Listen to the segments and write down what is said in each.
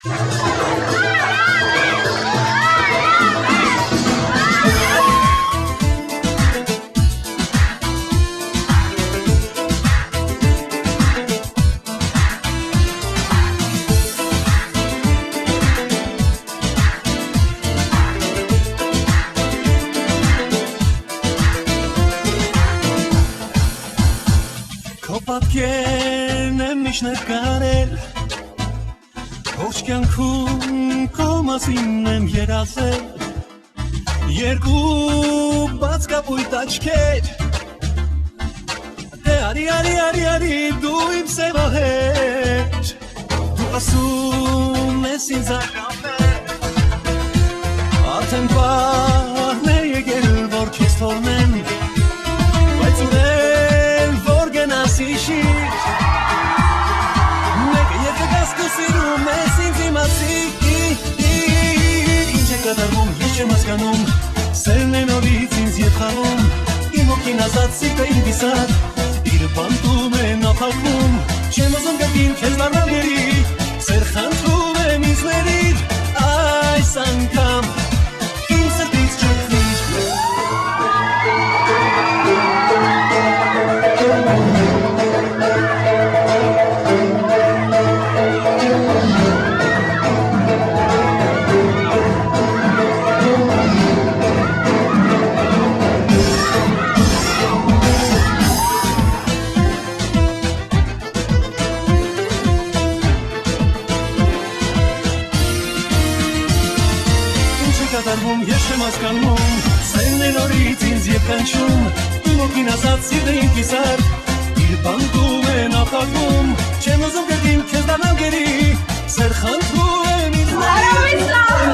Պատկերն եմ միշտ նկարել Ողջ կյանքում քո մասին եմ երազել Երկու բաց կապույտ աչքեր Դե արի դու իմ սևահեր Դու ասում ես ինձ ակապել Արդեն պահն է եկել որ քեզ թողնեմ Բայց ունել որ գնաս իշիր Մեկը եթե գասկը սիրում ես ինձ իմացի Ինչ է կատարվում ես չեմ հասկանում Սերն է նորից ինձ ետ խաղում Իմ ոգին ազատ սիրտը իմ կիսատ Իր բանտում է նապակում Չեմ ուզում գտին քեզ դառնալ գերի Սեր խնդրում եմ ինձ ներիր Այս անգամ իմ սրտից չքվիր Ես չեմ հասկանում Սերն է նորից ինձ ետ կանչում Իմ ոգին ազատ սիրտը իմ կիսար Իր բանտում է նապակում Չեմ ուզում գտին քեզ դառնալ գերի Սեր խնդրում եմ ինձ ներիր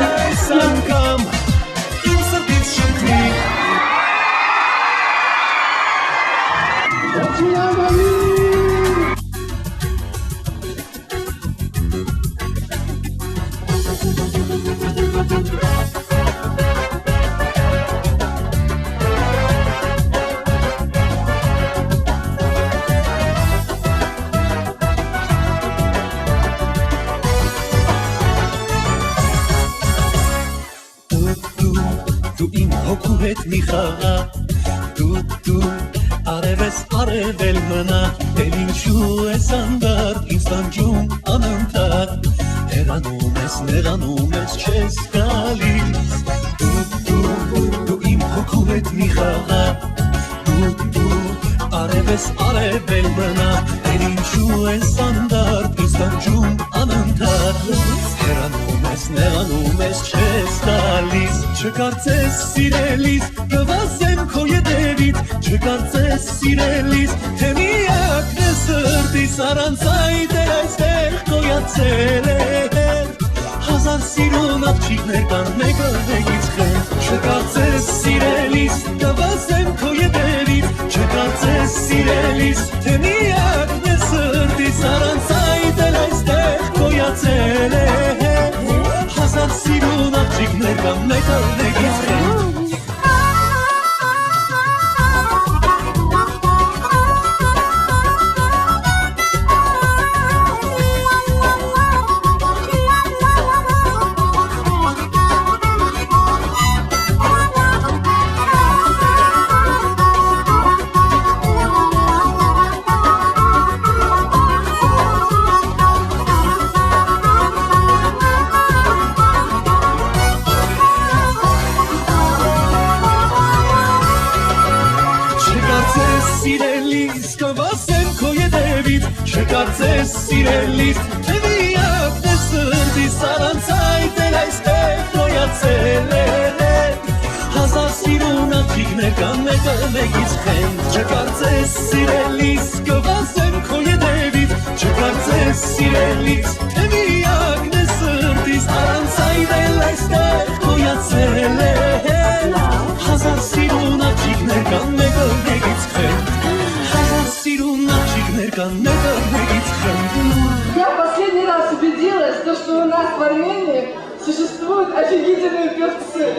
Այս անգամ իմ սրտից շնչվի Դու իմ հոգու հետ մի խաղա Դու արև ես արևել մնա Էլ ինչու ես անդարդ ինձ տանջում անընդհատ Հեռանում ես, նեղանում ես, չես գալիս Դու իմ հոգու հետ մի խաղա Դու արև ես արևել մնա Էլ ինչու ես անդարդ ինձ տանջում անընդհատ Հեռանում ես, նեղանում ես, չես գալիս Չկարծես սիրելիս, կվազեմ քո ետևից Չկարծես սիրելիս, թե միակն է սրտիս Առանց այդ էլ այստեղ գոյացել է Հազար սիրուն աղջիկներ կան մեկը մեկից խեն Չկարծես սիրելիս, կվազեմ քո ետևից Չկարծես սիրելիս, թե միակն է սրտիս Առանց այդ էլ այստեղ գոյացել է Հազար սիրուն աղջիկներ կան մեկը մեկից խեն Չկարծես սիրելիս, թե միակն է սրտիս Առանց այդ էլ այստեղ գոյացել է Հազար սիրուն աղջիկներ կան մեկը մեկից խեն Չկարծես սիրելիս, կվազեմ քո ետևից Չկարծես սիրելիս, թե միակն է սրտիս Առանց այդ էլ այստեղ գոյացել է Հազար սիրուն աղջիկներ կան մեկը մեկից խեն Я последний раз убедилась, что у нас в Армении существуют офигительные певцы.